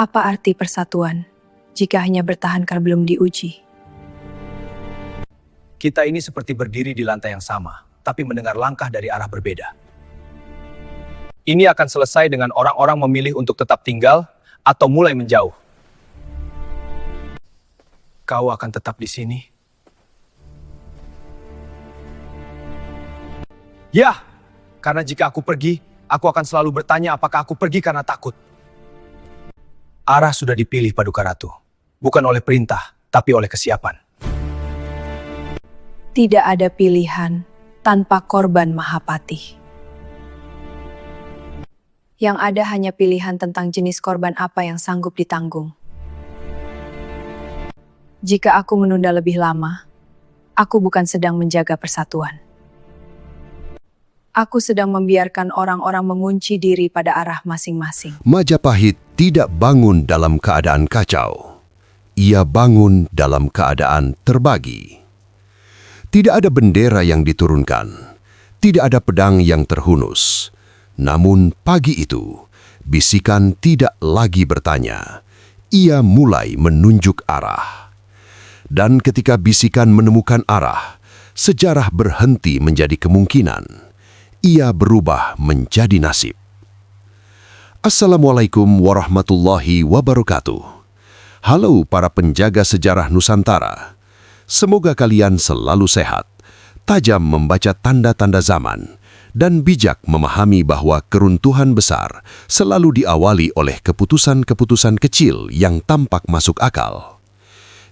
Apa arti persatuan jika hanya bertahan karena belum diuji? Kita ini seperti berdiri di lantai yang sama, tapi mendengar langkah dari arah berbeda. Ini akan selesai dengan orang-orang memilih untuk tetap tinggal atau mulai menjauh. Kau akan tetap di sini? Ya, karena jika aku pergi, aku akan selalu bertanya apakah aku pergi karena takut. Arah sudah dipilih Paduka Ratu, bukan oleh perintah, tapi oleh kesiapan. Tidak ada pilihan tanpa korban Mahapati. Yang ada hanya pilihan tentang jenis korban apa yang sanggup ditanggung. Jika aku menunda lebih lama, aku bukan sedang menjaga persatuan. Aku sedang membiarkan orang-orang mengunci diri pada arah masing-masing. Majapahit tidak bangun dalam keadaan kacau. Ia bangun dalam keadaan terbagi. Tidak ada bendera yang diturunkan. Tidak ada pedang yang terhunus. Namun pagi itu, bisikan tidak lagi bertanya. Ia mulai menunjuk arah. Dan ketika bisikan menemukan arah, sejarah berhenti menjadi kemungkinan. Ia berubah menjadi nasib. Assalamualaikum warahmatullahi wabarakatuh. Halo para penjaga sejarah Nusantara. Semoga kalian selalu sehat, tajam membaca tanda-tanda zaman, dan bijak memahami bahwa keruntuhan besar selalu diawali oleh keputusan-keputusan kecil yang tampak masuk akal.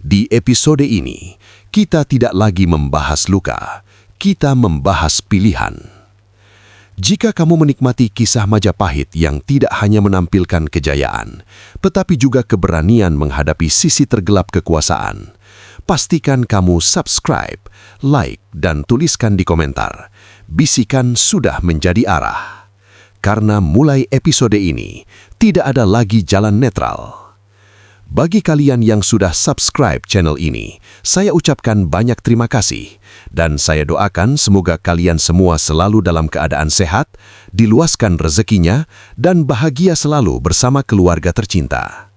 Di episode ini, kita tidak lagi membahas luka, kita membahas pilihan. Jika kamu menikmati kisah Majapahit yang tidak hanya menampilkan kejayaan, tetapi juga keberanian menghadapi sisi tergelap kekuasaan, pastikan kamu subscribe, like, dan tuliskan di komentar. Bisikan sudah menjadi arah. Karena mulai episode ini, tidak ada lagi jalan netral. Bagi kalian yang sudah subscribe channel ini, saya ucapkan banyak terima kasih. Dan saya doakan semoga kalian semua selalu dalam keadaan sehat, diluaskan rezekinya, dan bahagia selalu bersama keluarga tercinta.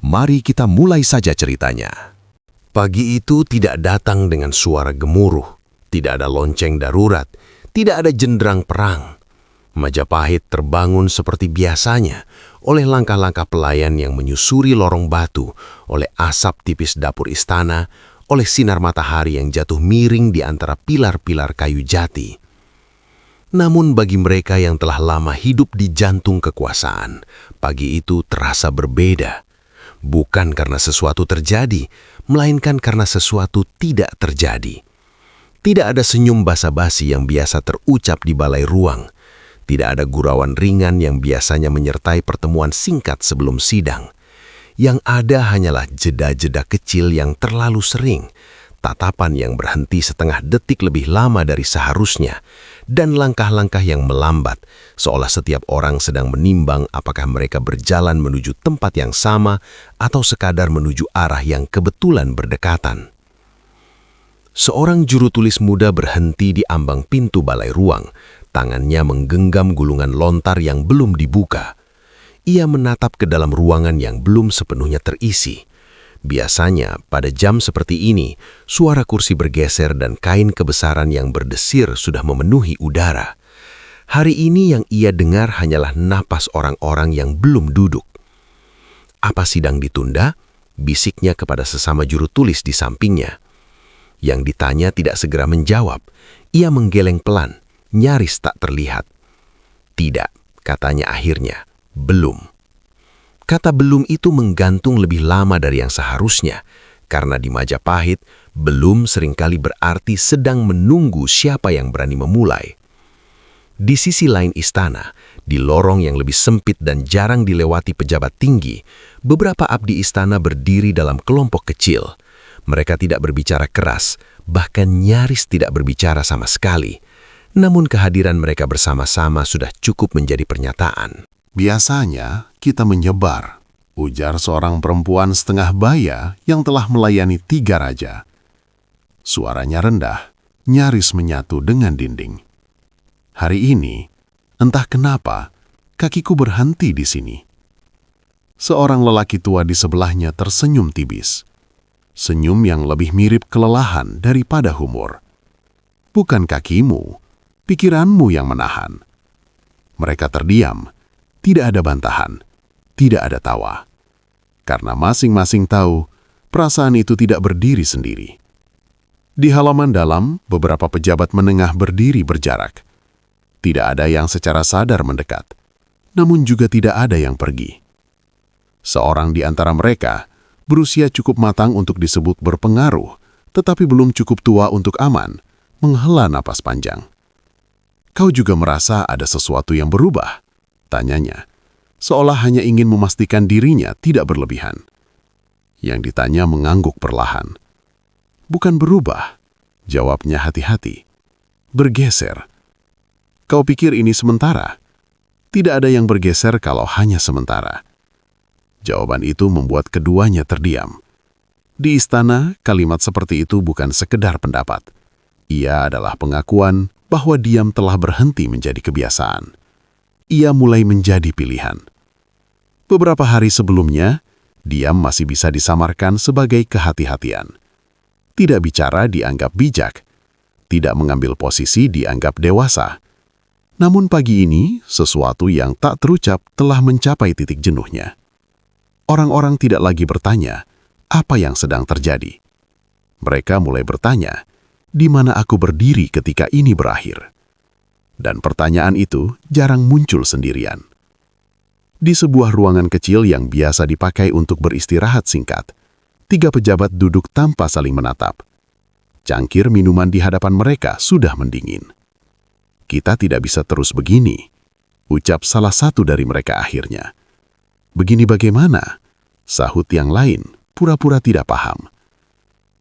Mari kita mulai saja ceritanya. Pagi itu tidak datang dengan suara gemuruh, tidak ada lonceng darurat, tidak ada jendrang perang. Majapahit terbangun seperti biasanya oleh langkah-langkah pelayan yang menyusuri lorong batu, oleh asap tipis dapur istana, oleh sinar matahari yang jatuh miring di antara pilar-pilar kayu jati. Namun bagi mereka yang telah lama hidup di jantung kekuasaan, pagi itu terasa berbeda. Bukan karena sesuatu terjadi, melainkan karena sesuatu tidak terjadi. Tidak ada senyum basa-basi yang biasa terucap di balai ruang. Tidak ada gurauan ringan yang biasanya menyertai pertemuan singkat sebelum sidang. Yang ada hanyalah jeda-jeda kecil yang terlalu sering, tatapan yang berhenti setengah detik lebih lama dari seharusnya, dan langkah-langkah yang melambat, seolah setiap orang sedang menimbang apakah mereka berjalan menuju tempat yang sama atau sekadar menuju arah yang kebetulan berdekatan. Seorang juru tulis muda berhenti di ambang pintu balai ruang, tangannya menggenggam gulungan lontar yang belum dibuka. Ia menatap ke dalam ruangan yang belum sepenuhnya terisi. Biasanya, pada jam seperti ini, suara kursi bergeser dan kain kebesaran yang berdesir sudah memenuhi udara. Hari ini yang ia dengar hanyalah napas orang-orang yang belum duduk. Apa sidang ditunda? Bisiknya kepada sesama juru tulis di sampingnya. Yang ditanya tidak segera menjawab. Ia menggeleng pelan, nyaris tak terlihat. Tidak, katanya akhirnya. Belum. Kata belum itu menggantung lebih lama dari yang seharusnya, karena di Majapahit, belum seringkali berarti sedang menunggu siapa yang berani memulai. Di sisi lain istana, di lorong yang lebih sempit dan jarang dilewati pejabat tinggi, beberapa abdi istana berdiri dalam kelompok kecil. Mereka tidak berbicara keras, bahkan nyaris tidak berbicara sama sekali. Namun kehadiran mereka bersama-sama sudah cukup menjadi pernyataan. Biasanya kita menyebar, ujar seorang perempuan setengah baya yang telah melayani 3 raja. Suaranya rendah, nyaris menyatu dengan dinding. Hari ini, entah kenapa, kakiku berhenti di sini. Seorang lelaki tua di sebelahnya tersenyum tibis. Senyum yang lebih mirip kelelahan daripada humor. Bukan kakimu, pikiranmu yang menahan. Mereka terdiam, tidak ada bantahan, tidak ada tawa. Karena masing-masing tahu, perasaan itu tidak berdiri sendiri. Di halaman dalam, beberapa pejabat menengah berdiri berjarak. Tidak ada yang secara sadar mendekat, namun juga tidak ada yang pergi. Seorang di antara mereka berusia cukup matang untuk disebut berpengaruh, tetapi belum cukup tua untuk aman, menghela napas panjang. "Kau juga merasa ada sesuatu yang berubah?" tanyanya, seolah hanya ingin memastikan dirinya tidak berlebihan. Yang ditanya mengangguk perlahan. "Bukan berubah," jawabnya hati-hati. "Bergeser." "Kau pikir ini sementara?" "Tidak ada yang bergeser kalau hanya sementara." Jawaban itu membuat keduanya terdiam. Di istana, kalimat seperti itu bukan sekedar pendapat. Ia adalah pengakuan bahwa diam telah berhenti menjadi kebiasaan. Ia mulai menjadi pilihan. Beberapa hari sebelumnya, diam masih bisa disamarkan sebagai kehati-hatian. Tidak bicara dianggap bijak, tidak mengambil posisi dianggap dewasa. Namun pagi ini, sesuatu yang tak terucap telah mencapai titik jenuhnya. Orang-orang tidak lagi bertanya, apa yang sedang terjadi. Mereka mulai bertanya, di mana aku berdiri ketika ini berakhir? Dan pertanyaan itu jarang muncul sendirian. Di sebuah ruangan kecil yang biasa dipakai untuk beristirahat singkat, 3 pejabat duduk tanpa saling menatap. Cangkir minuman di hadapan mereka sudah mendingin. "Kita tidak bisa terus begini," ucap salah satu dari mereka akhirnya. "Begini bagaimana?" sahut yang lain, pura-pura tidak paham.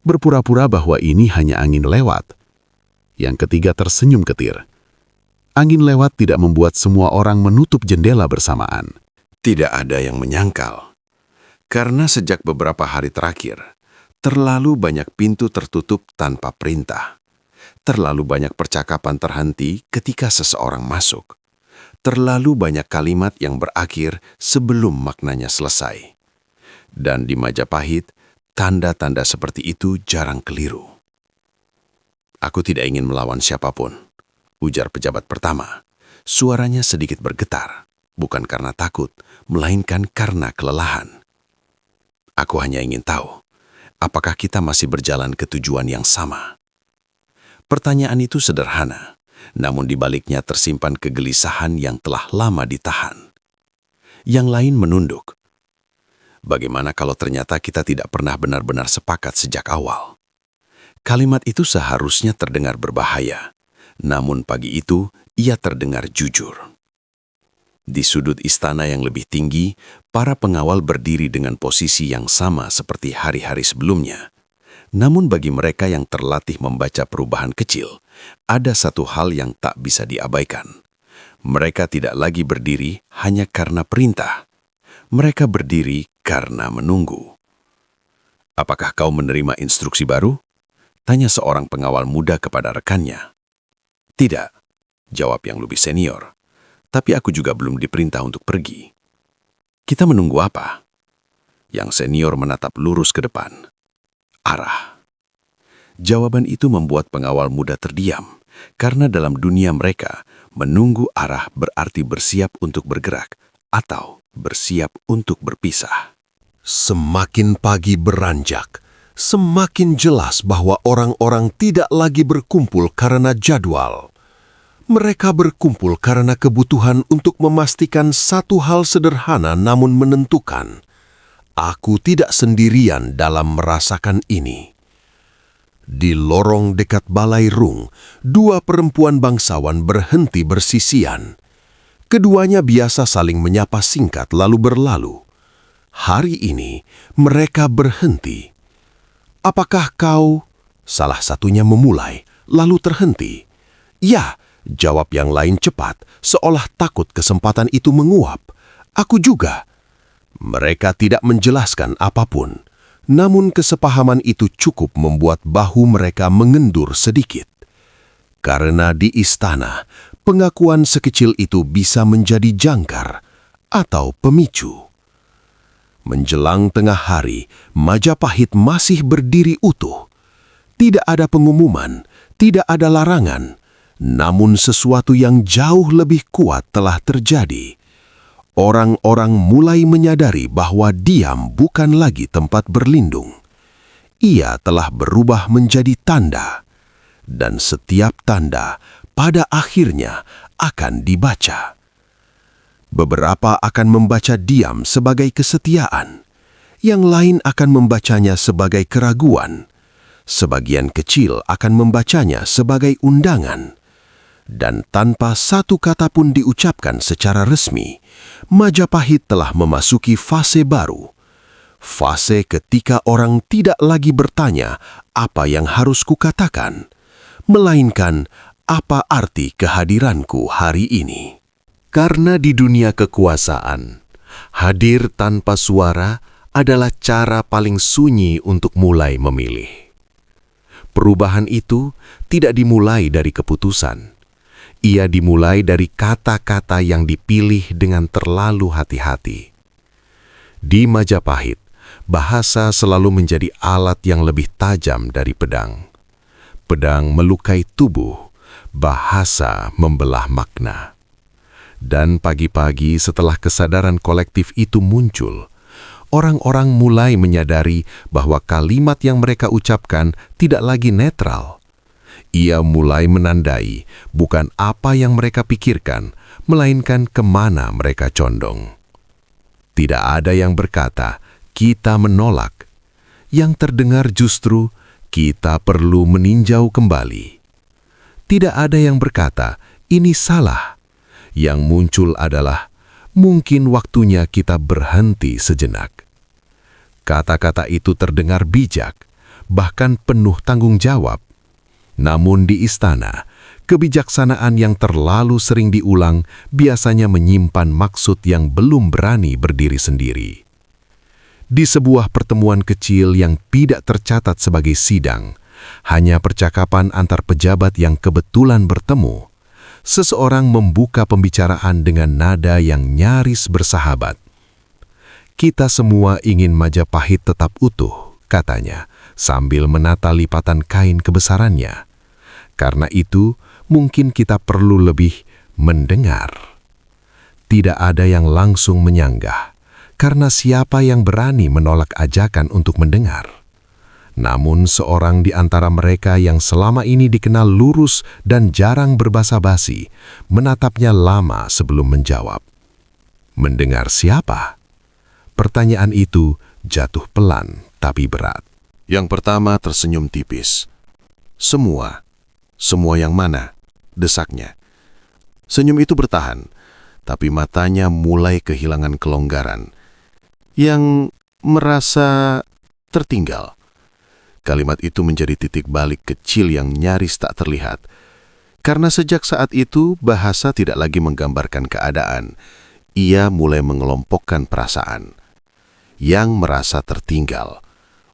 Berpura-pura bahwa ini hanya angin lewat. Yang ketiga tersenyum ketir. Angin lewat tidak membuat semua orang menutup jendela bersamaan. Tidak ada yang menyangkal. Karena sejak beberapa hari terakhir, terlalu banyak pintu tertutup tanpa perintah. Terlalu banyak percakapan terhenti ketika seseorang masuk. Terlalu banyak kalimat yang berakhir sebelum maknanya selesai. Dan di Majapahit, tanda-tanda seperti itu jarang keliru. "Aku tidak ingin melawan siapapun," ujar pejabat pertama. Suaranya sedikit bergetar, bukan karena takut, melainkan karena kelelahan. "Aku hanya ingin tahu, apakah kita masih berjalan ke tujuan yang sama?" Pertanyaan itu sederhana, namun di baliknya tersimpan kegelisahan yang telah lama ditahan. Yang lain menunduk. Bagaimana kalau ternyata kita tidak pernah benar-benar sepakat sejak awal? Kalimat itu seharusnya terdengar berbahaya, namun pagi itu ia terdengar jujur. Di sudut istana yang lebih tinggi, para pengawal berdiri dengan posisi yang sama seperti hari-hari sebelumnya. Namun bagi mereka yang terlatih membaca perubahan kecil, ada satu hal yang tak bisa diabaikan. Mereka tidak lagi berdiri hanya karena perintah. Mereka berdiri karena menunggu. "Apakah kau menerima instruksi baru?" tanya seorang pengawal muda kepada rekannya. "Tidak," jawab yang lebih senior. "Tapi aku juga belum diperintah untuk pergi." "Kita menunggu apa?" Yang senior menatap lurus ke depan. "Arah." Jawaban itu membuat pengawal muda terdiam, karena dalam dunia mereka, menunggu arah berarti bersiap untuk bergerak atau bersiap untuk berpisah. Semakin pagi beranjak, semakin jelas bahwa orang-orang tidak lagi berkumpul karena jadwal. Mereka berkumpul karena kebutuhan untuk memastikan satu hal sederhana namun menentukan. Aku tidak sendirian dalam merasakan ini. Di lorong dekat Balai Rung, 2 perempuan bangsawan berhenti bersisian. Keduanya biasa saling menyapa singkat lalu berlalu. Hari ini mereka berhenti. "Apakah kau?" salah satunya memulai, lalu terhenti. "Ya," jawab yang lain cepat, seolah takut kesempatan itu menguap. "Aku juga." Mereka tidak menjelaskan apapun, namun kesepahaman itu cukup membuat bahu mereka mengendur sedikit. Karena di istana, pengakuan sekecil itu bisa menjadi jangkar atau pemicu. Menjelang tengah hari, Majapahit masih berdiri utuh. Tidak ada pengumuman, tidak ada larangan, namun sesuatu yang jauh lebih kuat telah terjadi. Orang-orang mulai menyadari bahwa diam bukan lagi tempat berlindung. Ia telah berubah menjadi tanda, dan setiap tanda pada akhirnya akan dibaca. Beberapa akan membaca diam sebagai kesetiaan, yang lain akan membacanya sebagai keraguan, sebagian kecil akan membacanya sebagai undangan, dan tanpa satu kata pun diucapkan secara resmi, Majapahit telah memasuki fase baru. Fase ketika orang tidak lagi bertanya apa yang harus kukatakan, melainkan apa arti kehadiranku hari ini. Karena di dunia kekuasaan, hadir tanpa suara adalah cara paling sunyi untuk mulai memilih. Perubahan itu tidak dimulai dari keputusan. Ia dimulai dari kata-kata yang dipilih dengan terlalu hati-hati. Di Majapahit, bahasa selalu menjadi alat yang lebih tajam dari pedang. Pedang melukai tubuh, bahasa membelah makna. Dan pagi-pagi setelah kesadaran kolektif itu muncul, orang-orang mulai menyadari bahwa kalimat yang mereka ucapkan tidak lagi netral. Ia mulai menandai bukan apa yang mereka pikirkan, melainkan kemana mereka condong. Tidak ada yang berkata, kita menolak. Yang terdengar justru, kita perlu meninjau kembali. Tidak ada yang berkata, ini salah. Yang muncul adalah, mungkin waktunya kita berhenti sejenak. Kata-kata itu terdengar bijak, bahkan penuh tanggung jawab. Namun di istana, kebijaksanaan yang terlalu sering diulang biasanya menyimpan maksud yang belum berani berdiri sendiri. Di sebuah pertemuan kecil yang tidak tercatat sebagai sidang, hanya percakapan antar pejabat yang kebetulan bertemu, seseorang membuka pembicaraan dengan nada yang nyaris bersahabat. Kita semua ingin Majapahit tetap utuh, katanya, sambil menata lipatan kain kebesarannya. Karena itu, mungkin kita perlu lebih mendengar. Tidak ada yang langsung menyanggah, karena siapa yang berani menolak ajakan untuk mendengar? Namun seorang di antara mereka yang selama ini dikenal lurus dan jarang berbasa-basi, menatapnya lama sebelum menjawab. Mendengar siapa? Pertanyaan itu jatuh pelan tapi berat. Yang pertama tersenyum tipis. Semua. Semua yang mana? Desaknya. Senyum itu bertahan, tapi matanya mulai kehilangan kelonggaran. Yang merasa tertinggal. Kalimat itu menjadi titik balik kecil yang nyaris tak terlihat. Karena sejak saat itu, bahasa tidak lagi menggambarkan keadaan. Ia mulai mengelompokkan perasaan. Yang merasa tertinggal.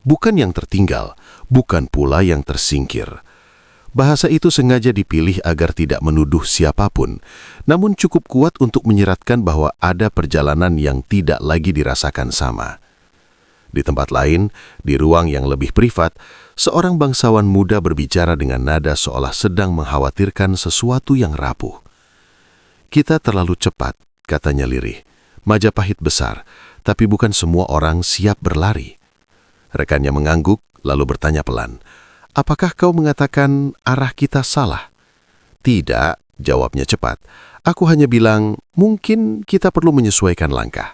Bukan yang tertinggal, bukan pula yang tersingkir. Bahasa itu sengaja dipilih agar tidak menuduh siapapun, namun cukup kuat untuk menyeratkan bahwa ada perjalanan yang tidak lagi dirasakan sama. Di tempat lain, di ruang yang lebih privat, seorang bangsawan muda berbicara dengan nada seolah sedang mengkhawatirkan sesuatu yang rapuh. Kita terlalu cepat, katanya lirih. Majapahit besar, tapi bukan semua orang siap berlari. Rekannya mengangguk, lalu bertanya pelan, apakah kau mengatakan arah kita salah? Tidak, jawabnya cepat. Aku hanya bilang, mungkin kita perlu menyesuaikan langkah.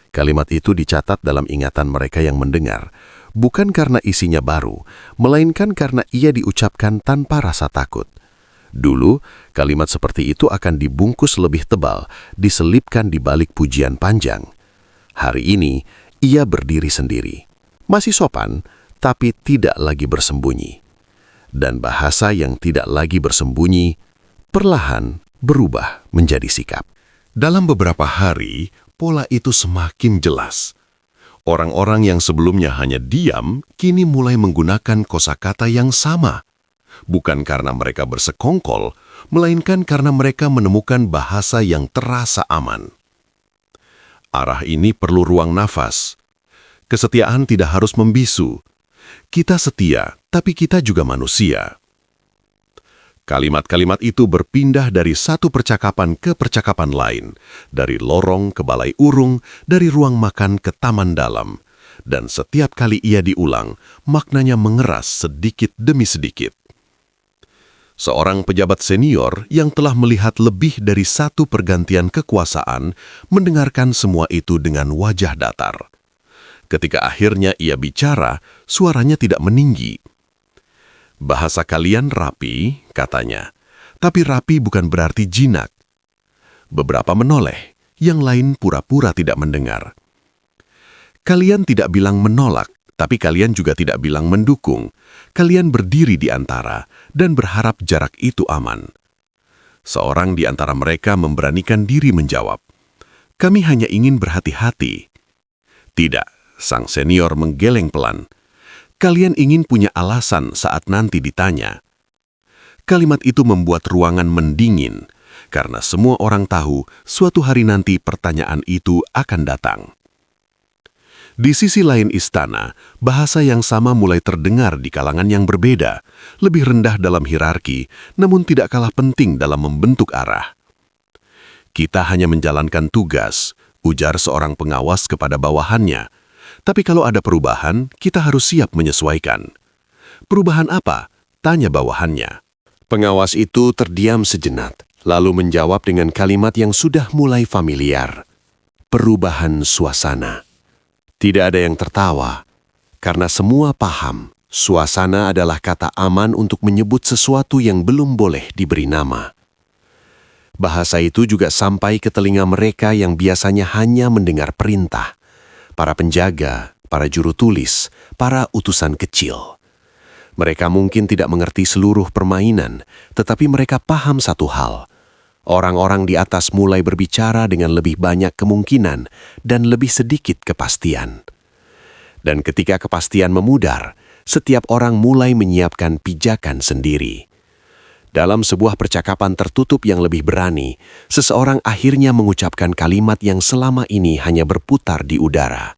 Kalimat itu dicatat dalam ingatan mereka yang mendengar, bukan karena isinya baru, melainkan karena ia diucapkan tanpa rasa takut. Dulu, kalimat seperti itu akan dibungkus lebih tebal, diselipkan di balik pujian panjang. Hari ini, ia berdiri sendiri. Masih sopan, tapi tidak lagi bersembunyi. Dan bahasa yang tidak lagi bersembunyi, perlahan berubah menjadi sikap. Dalam beberapa hari, pola itu semakin jelas. Orang-orang yang sebelumnya hanya diam, kini mulai menggunakan kosakata yang sama. Bukan karena mereka bersekongkol, melainkan karena mereka menemukan bahasa yang terasa aman. Arah ini perlu ruang nafas. Kesetiaan tidak harus membisu. Kita setia, tapi kita juga manusia. Kalimat-kalimat itu berpindah dari satu percakapan ke percakapan lain, dari lorong ke balai urung, dari ruang makan ke taman dalam. Dan setiap kali ia diulang, maknanya mengeras sedikit demi sedikit. Seorang pejabat senior yang telah melihat lebih dari satu pergantian kekuasaan mendengarkan semua itu dengan wajah datar. Ketika akhirnya ia bicara, suaranya tidak meninggi. Bahasa kalian rapi, katanya, tapi rapi bukan berarti jinak. Beberapa menoleh, yang lain pura-pura tidak mendengar. Kalian tidak bilang menolak, tapi kalian juga tidak bilang mendukung. Kalian berdiri di antara dan berharap jarak itu aman. Seorang di antara mereka memberanikan diri menjawab, "Kami hanya ingin berhati-hati." "Tidak," sang senior menggeleng pelan. "Kalian ingin punya alasan saat nanti ditanya." Kalimat itu membuat ruangan mendingin, karena semua orang tahu suatu hari nanti pertanyaan itu akan datang. Di sisi lain istana, bahasa yang sama mulai terdengar di kalangan yang berbeda, lebih rendah dalam hierarki, namun tidak kalah penting dalam membentuk arah. "Kita hanya menjalankan tugas," ujar seorang pengawas kepada bawahannya. "Tapi kalau ada perubahan, kita harus siap menyesuaikan." "Perubahan apa?" tanya bawahannya. Pengawas itu terdiam sejenak, lalu menjawab dengan kalimat yang sudah mulai familiar. "Perubahan suasana." Tidak ada yang tertawa, karena semua paham, suasana adalah kata aman untuk menyebut sesuatu yang belum boleh diberi nama. Bahasa itu juga sampai ke telinga mereka yang biasanya hanya mendengar perintah. Para penjaga, para juru tulis, para utusan kecil. Mereka mungkin tidak mengerti seluruh permainan, tetapi mereka paham satu hal. Orang-orang di atas mulai berbicara dengan lebih banyak kemungkinan dan lebih sedikit kepastian. Dan ketika kepastian memudar, setiap orang mulai menyiapkan pijakan sendiri. Dalam sebuah percakapan tertutup yang lebih berani, seseorang akhirnya mengucapkan kalimat yang selama ini hanya berputar di udara.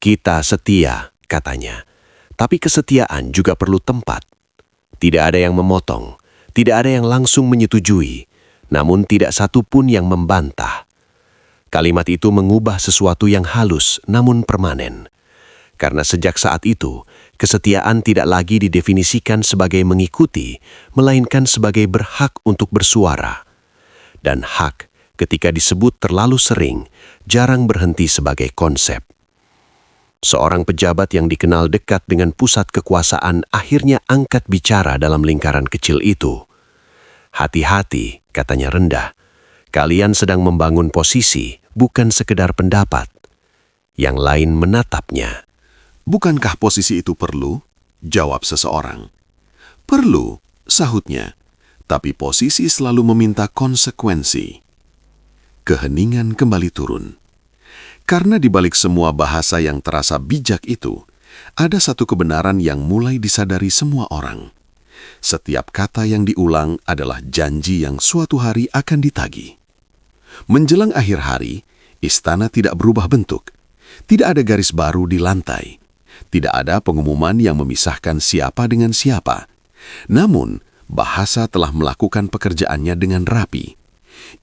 "Kita setia," katanya. "Tapi kesetiaan juga perlu tempat." Tidak ada yang memotong, tidak ada yang langsung menyetujui, namun tidak satu pun yang membantah. Kalimat itu mengubah sesuatu yang halus namun permanen. Karena sejak saat itu, kesetiaan tidak lagi didefinisikan sebagai mengikuti, melainkan sebagai berhak untuk bersuara. Dan hak, ketika disebut terlalu sering, jarang berhenti sebagai konsep. Seorang pejabat yang dikenal dekat dengan pusat kekuasaan akhirnya angkat bicara dalam lingkaran kecil itu. "Hati-hati," katanya rendah. "Kalian sedang membangun posisi, bukan sekedar pendapat." Yang lain menatapnya. "Bukankah posisi itu perlu?" jawab seseorang. "Perlu," sahutnya. "Tapi posisi selalu meminta konsekuensi." Keheningan kembali turun. Karena di balik semua bahasa yang terasa bijak itu, ada satu kebenaran yang mulai disadari semua orang. Setiap kata yang diulang adalah janji yang suatu hari akan ditagih. Menjelang akhir hari, istana tidak berubah bentuk. Tidak ada garis baru di lantai. Tidak ada pengumuman yang memisahkan siapa dengan siapa. Namun, bahasa telah melakukan pekerjaannya dengan rapi.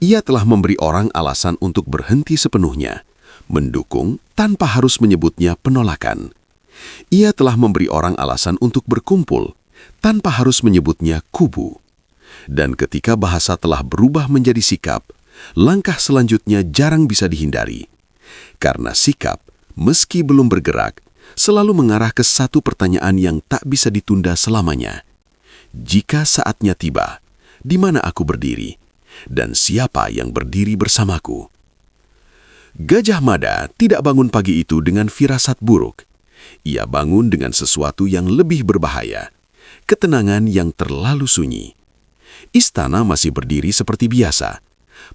Ia telah memberi orang alasan untuk berhenti sepenuhnya, mendukung tanpa harus menyebutnya penolakan. Ia telah memberi orang alasan untuk berkumpul, tanpa harus menyebutnya kubu. Dan ketika bahasa telah berubah menjadi sikap, langkah selanjutnya jarang bisa dihindari. Karena sikap, meski belum bergerak, selalu mengarah ke satu pertanyaan yang tak bisa ditunda selamanya. Jika saatnya tiba, di mana aku berdiri? Dan siapa yang berdiri bersamaku? Gajah Mada tidak bangun pagi itu dengan firasat buruk. Ia bangun dengan sesuatu yang lebih berbahaya. Ketenangan yang terlalu sunyi. Istana masih berdiri seperti biasa.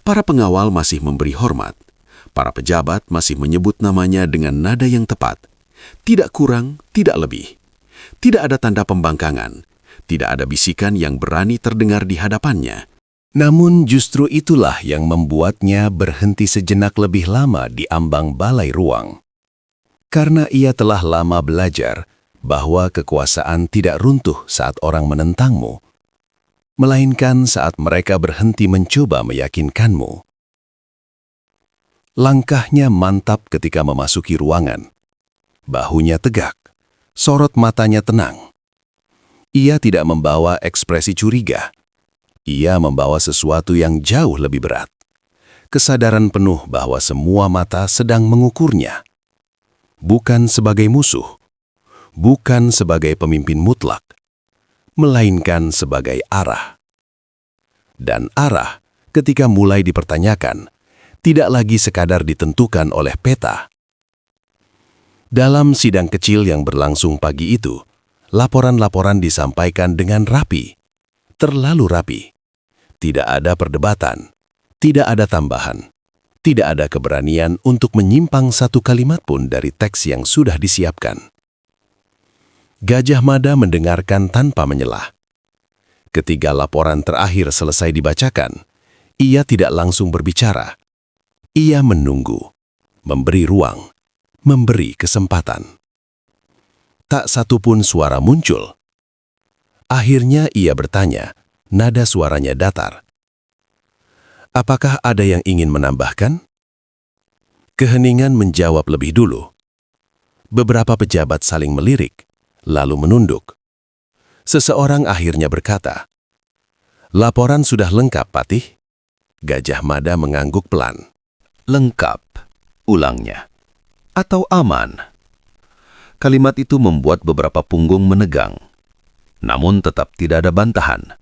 Para pengawal masih memberi hormat. Para pejabat masih menyebut namanya dengan nada yang tepat. Tidak kurang, tidak lebih. Tidak ada tanda pembangkangan. Tidak ada bisikan yang berani terdengar di hadapannya. Namun justru itulah yang membuatnya berhenti sejenak lebih lama di ambang balai ruang. Karena ia telah lama belajar bahwa kekuasaan tidak runtuh saat orang menentangmu, melainkan saat mereka berhenti mencoba meyakinkanmu. Langkahnya mantap ketika memasuki ruangan. Bahunya tegak, sorot matanya tenang. Ia tidak membawa ekspresi curiga. Ia membawa sesuatu yang jauh lebih berat. Kesadaran penuh bahwa semua mata sedang mengukurnya. Bukan sebagai musuh, bukan sebagai pemimpin mutlak, melainkan sebagai arah. Dan arah, ketika mulai dipertanyakan, tidak lagi sekadar ditentukan oleh peta. Dalam sidang kecil yang berlangsung pagi itu, laporan-laporan disampaikan dengan rapi, terlalu rapi. Tidak ada perdebatan, tidak ada tambahan, tidak ada keberanian untuk menyimpang satu kalimat pun dari teks yang sudah disiapkan. Gajah Mada mendengarkan tanpa menyelah. Ketika laporan terakhir selesai dibacakan, ia tidak langsung berbicara. Ia menunggu, memberi ruang, memberi kesempatan. Tak satu pun suara muncul. Akhirnya ia bertanya, nada suaranya datar. Apakah ada yang ingin menambahkan? Keheningan menjawab lebih dulu. Beberapa pejabat saling melirik, lalu menunduk. Seseorang akhirnya berkata, "Laporan sudah lengkap, Patih." Gajah Mada mengangguk pelan. "Lengkap," ulangnya. "Atau aman?" Kalimat itu membuat beberapa punggung menegang. Namun tetap tidak ada bantahan.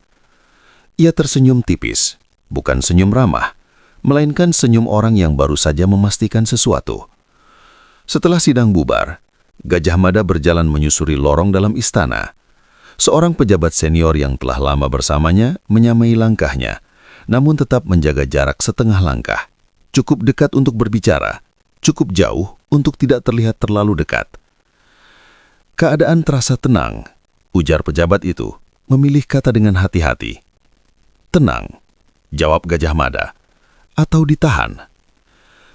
Ia tersenyum tipis, bukan senyum ramah, melainkan senyum orang yang baru saja memastikan sesuatu. Setelah sidang bubar, Gajah Mada berjalan menyusuri lorong dalam istana. Seorang pejabat senior yang telah lama bersamanya menyamai langkahnya, namun tetap menjaga jarak setengah langkah. Cukup dekat untuk berbicara, cukup jauh untuk tidak terlihat terlalu dekat. "Keadaan terasa tenang," ujar pejabat itu, memilih kata dengan hati-hati. "Tenang," jawab Gajah Mada. "Atau ditahan?"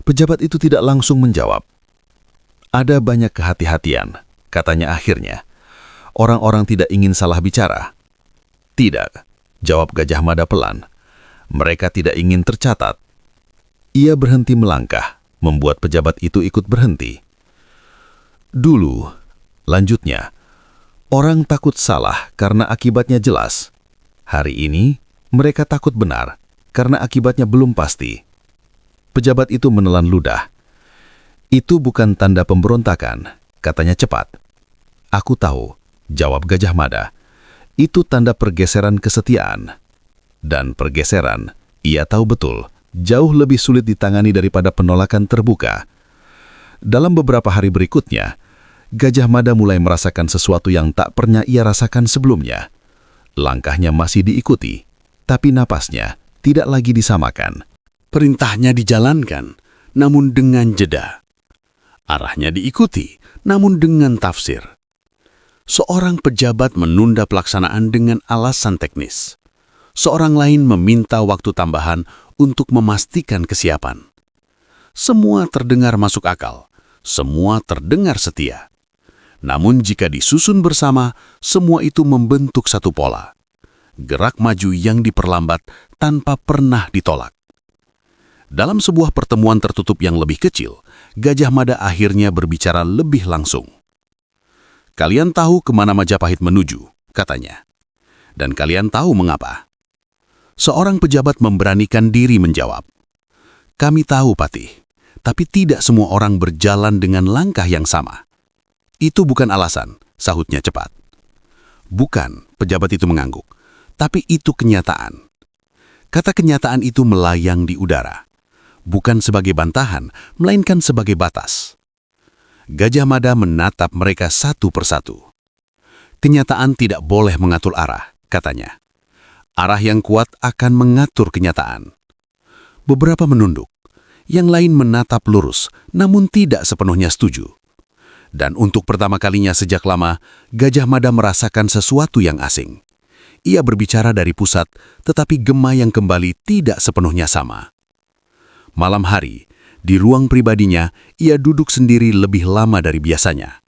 Pejabat itu tidak langsung menjawab. "Ada banyak kehati-hatian," katanya akhirnya. "Orang-orang tidak ingin salah bicara." "Tidak," jawab Gajah Mada pelan. "Mereka tidak ingin tercatat." Ia berhenti melangkah, membuat pejabat itu ikut berhenti. "Dulu," lanjutnya, "orang takut salah karena akibatnya jelas. Hari ini, mereka takut benar karena akibatnya belum pasti." Pejabat itu menelan ludah. "Itu bukan tanda pemberontakan," katanya cepat. "Aku tahu," jawab Gajah Mada. "Itu tanda pergeseran kesetiaan." Dan pergeseran, ia tahu betul, jauh lebih sulit ditangani daripada penolakan terbuka. Dalam beberapa hari berikutnya, Gajah Mada mulai merasakan sesuatu yang tak pernah ia rasakan sebelumnya. Langkahnya masih diikuti, tapi napasnya tidak lagi disamakan. Perintahnya dijalankan, namun dengan jeda. Arahnya diikuti, namun dengan tafsir. Seorang pejabat menunda pelaksanaan dengan alasan teknis. Seorang lain meminta waktu tambahan untuk memastikan kesiapan. Semua terdengar masuk akal, semua terdengar setia. Namun jika disusun bersama, semua itu membentuk satu pola. Gerak maju yang diperlambat tanpa pernah ditolak. Dalam sebuah pertemuan tertutup yang lebih kecil, Gajah Mada akhirnya berbicara lebih langsung. "Kalian tahu kemana Majapahit menuju," katanya. "Dan kalian tahu mengapa?" Seorang pejabat memberanikan diri menjawab. "Kami tahu, Patih, tapi tidak semua orang berjalan dengan langkah yang sama." "Itu bukan alasan," sahutnya cepat. "Bukan," pejabat itu mengangguk, "tapi itu kenyataan." Kata kenyataan itu melayang di udara. Bukan sebagai bantahan, melainkan sebagai batas. Gajah Mada menatap mereka satu persatu. "Kenyataan tidak boleh mengatur arah," katanya. "Arah yang kuat akan mengatur kenyataan." Beberapa menunduk, yang lain menatap lurus, namun tidak sepenuhnya setuju. Dan untuk pertama kalinya sejak lama, Gajah Mada merasakan sesuatu yang asing. Ia berbicara dari pusat, tetapi gema yang kembali tidak sepenuhnya sama. Malam hari, di ruang pribadinya, ia duduk sendiri lebih lama dari biasanya.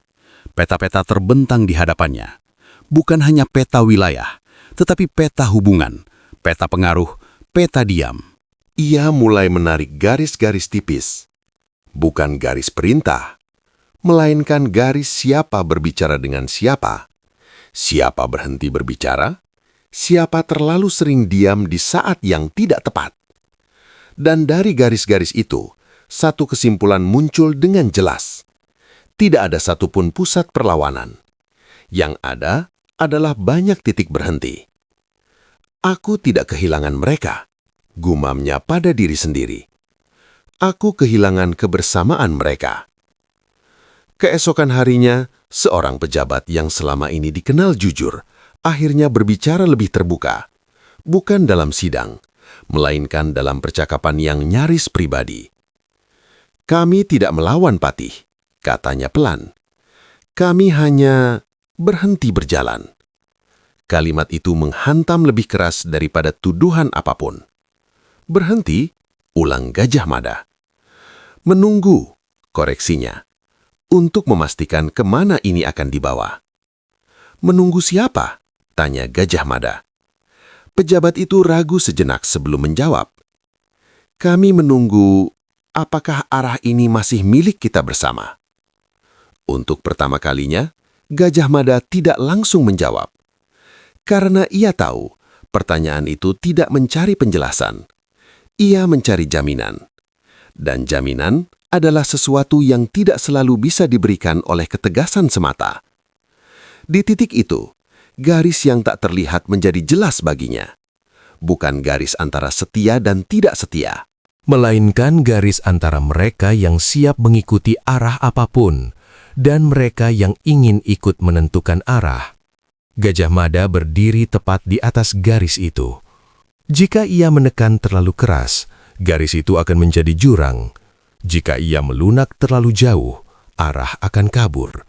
Peta-peta terbentang di hadapannya. Bukan hanya peta wilayah, tetapi peta hubungan, peta pengaruh, peta diam. Ia mulai menarik garis-garis tipis. Bukan garis perintah, melainkan garis siapa berbicara dengan siapa. Siapa berhenti berbicara, siapa terlalu sering diam di saat yang tidak tepat. Dan dari garis-garis itu, satu kesimpulan muncul dengan jelas. Tidak ada satupun pusat perlawanan. Yang ada adalah banyak titik berhenti. Aku tidak kehilangan mereka, gumamnya pada diri sendiri. Aku kehilangan kebersamaan mereka. Keesokan harinya, seorang pejabat yang selama ini dikenal jujur, akhirnya berbicara lebih terbuka. Bukan dalam sidang, melainkan dalam percakapan yang nyaris pribadi. Kami tidak melawan Patih, katanya pelan. Kami hanya berhenti berjalan. Kalimat itu menghantam lebih keras daripada tuduhan apapun. Berhenti, ulang Gajah Mada. Menunggu, koreksinya, untuk memastikan kemana ini akan dibawa. Menunggu siapa? Tanya Gajah Mada. Pejabat itu ragu sejenak sebelum menjawab. Kami menunggu apakah arah ini masih milik kita bersama. Untuk pertama kalinya, Gajah Mada tidak langsung menjawab. Karena ia tahu, pertanyaan itu tidak mencari penjelasan. Ia mencari jaminan. Dan jaminan adalah sesuatu yang tidak selalu bisa diberikan oleh ketegasan semata. Di titik itu, garis yang tak terlihat menjadi jelas baginya. Bukan garis antara setia dan tidak setia, melainkan garis antara mereka yang siap mengikuti arah apapun dan mereka yang ingin ikut menentukan arah. Gajah Mada berdiri tepat di atas garis itu. Jika ia menekan terlalu keras, garis itu akan menjadi jurang. Jika ia melunak terlalu jauh, arah akan kabur.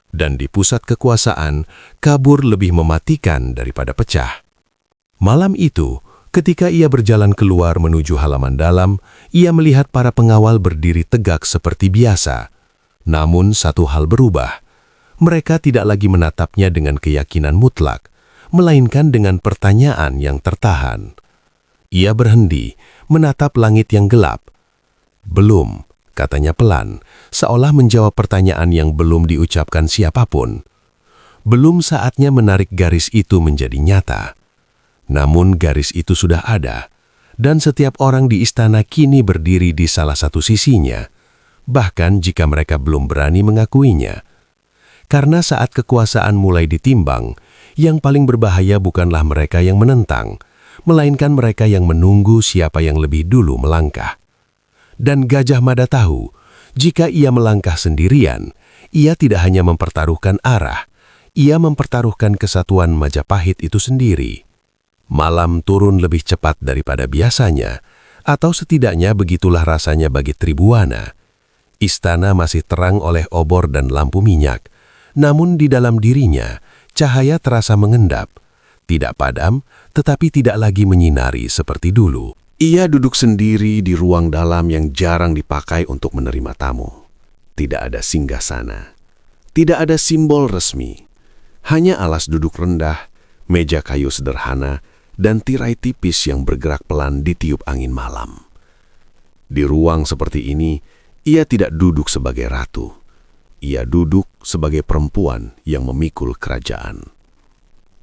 Dan di pusat kekuasaan, kabur lebih mematikan daripada pecah. Malam itu, ketika ia berjalan keluar menuju halaman dalam, ia melihat para pengawal berdiri tegak seperti biasa. Namun satu hal berubah. Mereka tidak lagi menatapnya dengan keyakinan mutlak, melainkan dengan pertanyaan yang tertahan. Ia berhenti, menatap langit yang gelap. Belum, katanya pelan, seolah menjawab pertanyaan yang belum diucapkan siapapun. Belum saatnya menarik garis itu menjadi nyata. Namun garis itu sudah ada, dan setiap orang di istana kini berdiri di salah satu sisinya, bahkan jika mereka belum berani mengakuinya. Karena saat kekuasaan mulai ditimbang, yang paling berbahaya bukanlah mereka yang menentang, melainkan mereka yang menunggu siapa yang lebih dulu melangkah. Dan Gajah Mada tahu, jika ia melangkah sendirian, ia tidak hanya mempertaruhkan arah, ia mempertaruhkan kesatuan Majapahit itu sendiri. Malam turun lebih cepat daripada biasanya, atau setidaknya begitulah rasanya bagi Tribuana. Istana masih terang oleh obor dan lampu minyak, namun di dalam dirinya, cahaya terasa mengendap. Tidak padam, tetapi tidak lagi menyinari seperti dulu. Ia duduk sendiri di ruang dalam yang jarang dipakai untuk menerima tamu. Tidak ada singgasana. Tidak ada simbol resmi. Hanya alas duduk rendah, meja kayu sederhana, dan tirai tipis yang bergerak pelan ditiup angin malam. Di ruang seperti ini, ia tidak duduk sebagai ratu. Ia duduk sebagai perempuan yang memikul kerajaan.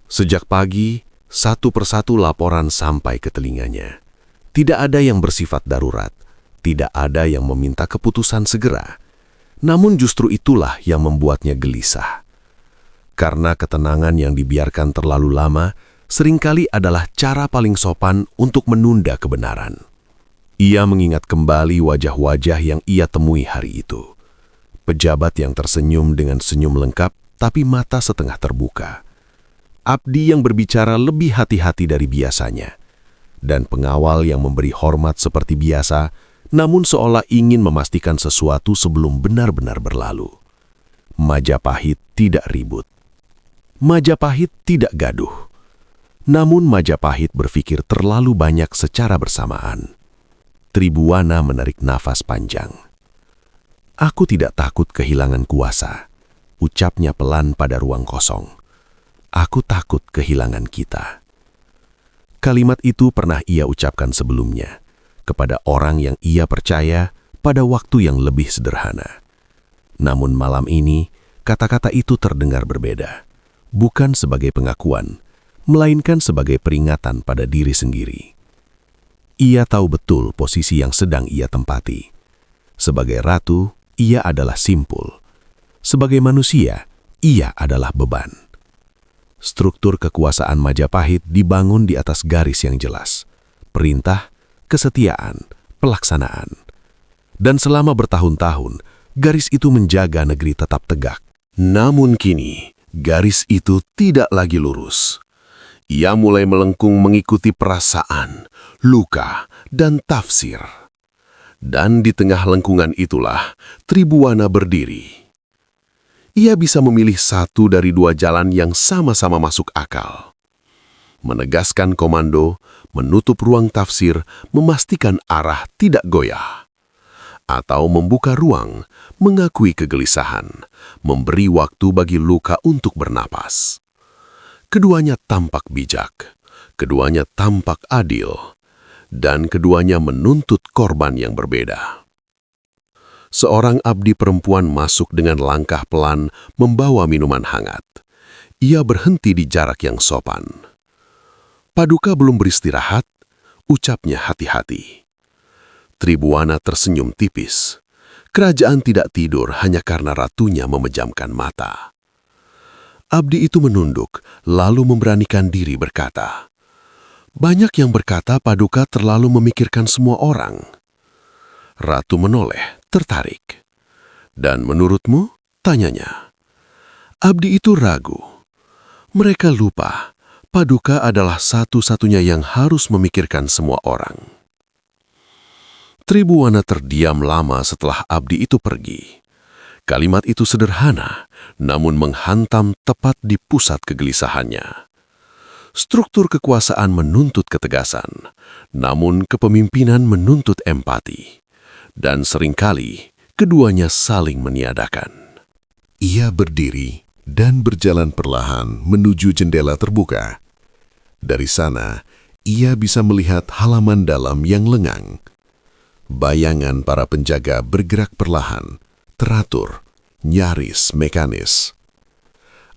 Sejak pagi, satu persatu laporan sampai ke telinganya. Tidak ada yang bersifat darurat, tidak ada yang meminta keputusan segera. Namun justru itulah yang membuatnya gelisah. Karena ketenangan yang dibiarkan terlalu lama, seringkali adalah cara paling sopan untuk menunda kebenaran. Ia mengingat kembali wajah-wajah yang ia temui hari itu. Pejabat yang tersenyum dengan senyum lengkap, tapi mata setengah terbuka. Abdi yang berbicara lebih hati-hati dari biasanya. Dan pengawal yang memberi hormat seperti biasa, namun seolah ingin memastikan sesuatu sebelum benar-benar berlalu. Majapahit tidak ribut. Majapahit tidak gaduh. Namun Majapahit berpikir terlalu banyak secara bersamaan. Tribuana menarik nafas panjang. "Aku tidak takut kehilangan kuasa," ucapnya pelan pada ruang kosong. "Aku takut kehilangan kita." Kalimat itu pernah ia ucapkan sebelumnya, kepada orang yang ia percaya pada waktu yang lebih sederhana. Namun malam ini, kata-kata itu terdengar berbeda, bukan sebagai pengakuan, melainkan sebagai peringatan pada diri sendiri. Ia tahu betul posisi yang sedang ia tempati. Sebagai ratu, ia adalah simpul. Sebagai manusia, ia adalah beban. Struktur kekuasaan Majapahit dibangun di atas garis yang jelas: perintah, kesetiaan, pelaksanaan. Dan selama bertahun-tahun, garis itu menjaga negeri tetap tegak. Namun kini, garis itu tidak lagi lurus. Ia mulai melengkung mengikuti perasaan, luka, dan tafsir. Dan di tengah lengkungan itulah Tribuana berdiri. Ia bisa memilih satu dari dua jalan yang sama-sama masuk akal. Menegaskan komando, menutup ruang tafsir, memastikan arah tidak goyah. Atau membuka ruang, mengakui kegelisahan, memberi waktu bagi luka untuk bernapas. Keduanya tampak bijak, keduanya tampak adil, dan keduanya menuntut korban yang berbeda. Seorang abdi perempuan masuk dengan langkah pelan membawa minuman hangat. Ia berhenti di jarak yang sopan. Paduka belum beristirahat, ucapnya hati-hati. Tribuana tersenyum tipis. Kerajaan tidak tidur hanya karena ratunya memejamkan mata. Abdi itu menunduk, lalu memberanikan diri berkata, "Banyak yang berkata Paduka terlalu memikirkan semua orang." Ratu menoleh, tertarik. "Dan menurutmu?" tanyanya. Abdi itu ragu. Mereka lupa, Paduka adalah satu-satunya yang harus memikirkan semua orang. Tribuana terdiam lama setelah abdi itu pergi. Kalimat itu sederhana, namun menghantam tepat di pusat kegelisahannya. Struktur kekuasaan menuntut ketegasan, namun kepemimpinan menuntut empati. Dan seringkali, keduanya saling meniadakan. Ia berdiri dan berjalan perlahan menuju jendela terbuka. Dari sana, ia bisa melihat halaman dalam yang lengang. Bayangan para penjaga bergerak perlahan, teratur, nyaris mekanis.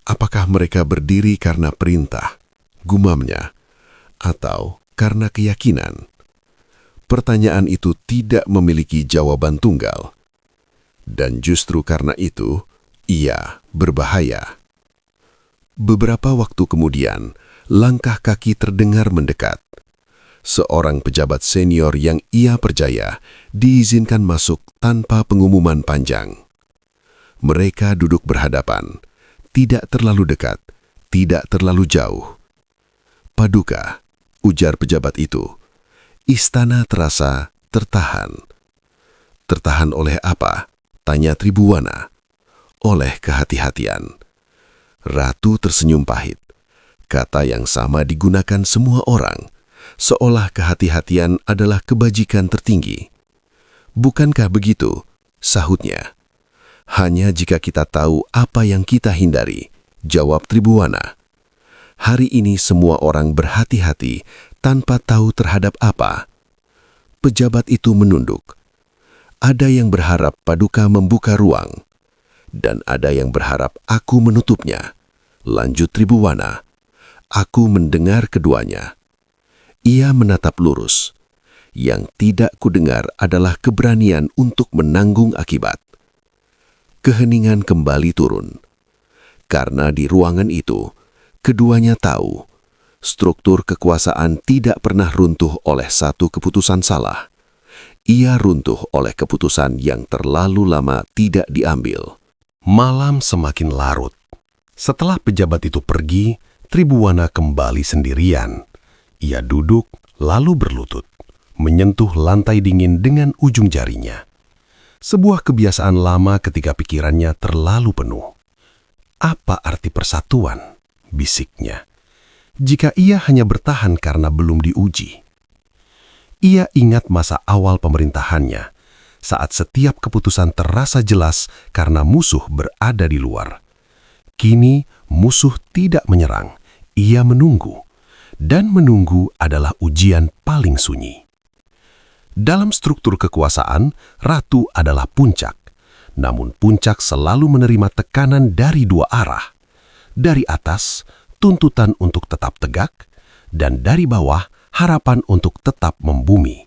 Apakah mereka berdiri karena perintah, gumamnya, atau karena keyakinan? Pertanyaan itu tidak memiliki jawaban tunggal. Dan justru karena itu, ia berbahaya. Beberapa waktu kemudian, langkah kaki terdengar mendekat. Seorang pejabat senior yang ia percaya diizinkan masuk tanpa pengumuman panjang. Mereka duduk berhadapan, tidak terlalu dekat, tidak terlalu jauh. "Paduka," ujar pejabat itu, "istana terasa tertahan." "Tertahan oleh apa?" tanya Tribuana. "Oleh kehati-hatian." Ratu tersenyum pahit. Kata yang sama digunakan semua orang, seolah kehati-hatian adalah kebajikan tertinggi. "Bukankah begitu?" sahutnya. "Hanya jika kita tahu apa yang kita hindari," jawab Tribuana. "Hari ini semua orang berhati-hati tanpa tahu terhadap apa." Pejabat itu menunduk. "Ada yang berharap Paduka membuka ruang, dan ada yang berharap aku menutupnya," lanjut Tribuana. "Aku mendengar keduanya." Ia menatap lurus. Yang tidak kudengar adalah keberanian untuk menanggung akibat. Keheningan kembali turun. Karena di ruangan itu, keduanya tahu, struktur kekuasaan tidak pernah runtuh oleh satu keputusan salah. Ia runtuh oleh keputusan yang terlalu lama tidak diambil. Malam semakin larut. Setelah pejabat itu pergi, Tribuana kembali sendirian. Ia duduk, lalu berlutut, menyentuh lantai dingin dengan ujung jarinya. Sebuah kebiasaan lama ketika pikirannya terlalu penuh. "Apa arti persatuan?" bisiknya. jika ia hanya bertahan karena belum diuji. Ia ingat masa awal pemerintahannya, saat setiap keputusan terasa jelas karena musuh berada di luar. Kini musuh tidak menyerang, ia menunggu. Dan menunggu adalah ujian paling sunyi. Dalam struktur kekuasaan, ratu adalah puncak. Namun puncak selalu menerima tekanan dari dua arah. Dari atas, tuntutan untuk tetap tegak, dan dari bawah, harapan untuk tetap membumi.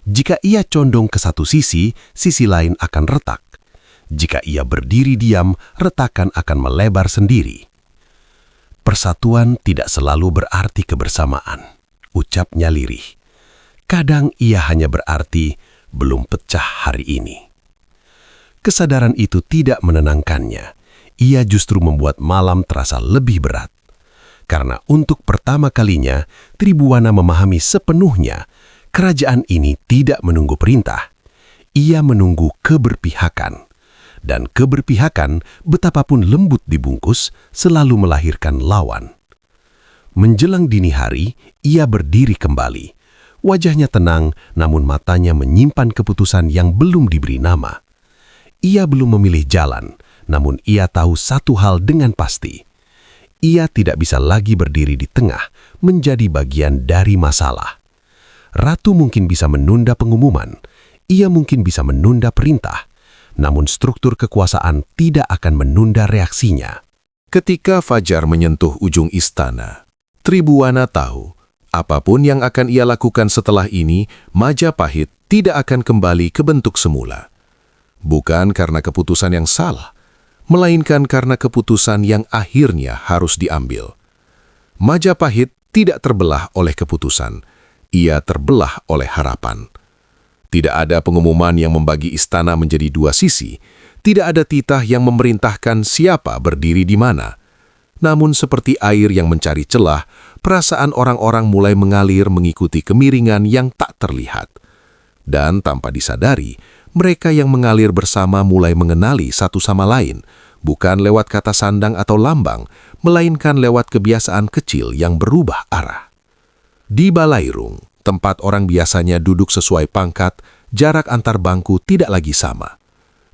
Jika ia condong ke satu sisi, sisi lain akan retak. Jika ia berdiri diam, retakan akan melebar sendiri. Persatuan tidak selalu berarti kebersamaan, ucapnya lirih. Kadang ia hanya berarti belum pecah hari ini. Kesadaran itu tidak menenangkannya. Ia justru membuat malam terasa lebih berat. Karena untuk pertama kalinya, Tribhuwana memahami sepenuhnya kerajaan ini tidak menunggu perintah. Ia menunggu keberpihakan. Dan keberpihakan, betapapun lembut dibungkus, selalu melahirkan lawan. Menjelang dini hari, ia berdiri kembali. Wajahnya tenang, namun matanya menyimpan keputusan yang belum diberi nama. Ia belum memilih jalan, namun ia tahu satu hal dengan pasti. Ia tidak bisa lagi berdiri di tengah, menjadi bagian dari masalah. Ratu mungkin bisa menunda pengumuman, ia mungkin bisa menunda perintah, namun struktur kekuasaan tidak akan menunda reaksinya. Ketika fajar menyentuh ujung istana, Tribhuwana tahu apapun yang akan ia lakukan setelah ini, Majapahit tidak akan kembali ke bentuk semula. Bukan karena keputusan yang salah, melainkan karena keputusan yang akhirnya harus diambil. Majapahit tidak terbelah oleh keputusan, ia terbelah oleh harapan. Tidak ada pengumuman yang membagi istana menjadi dua sisi. Tidak ada titah yang memerintahkan siapa berdiri di mana. Namun seperti air yang mencari celah, perasaan orang-orang mulai mengalir mengikuti kemiringan yang tak terlihat. Dan tanpa disadari, mereka yang mengalir bersama mulai mengenali satu sama lain, bukan lewat kata sandang atau lambang, melainkan lewat kebiasaan kecil yang berubah arah. Di Balairung, tempat orang biasanya duduk sesuai pangkat, jarak antar bangku tidak lagi sama.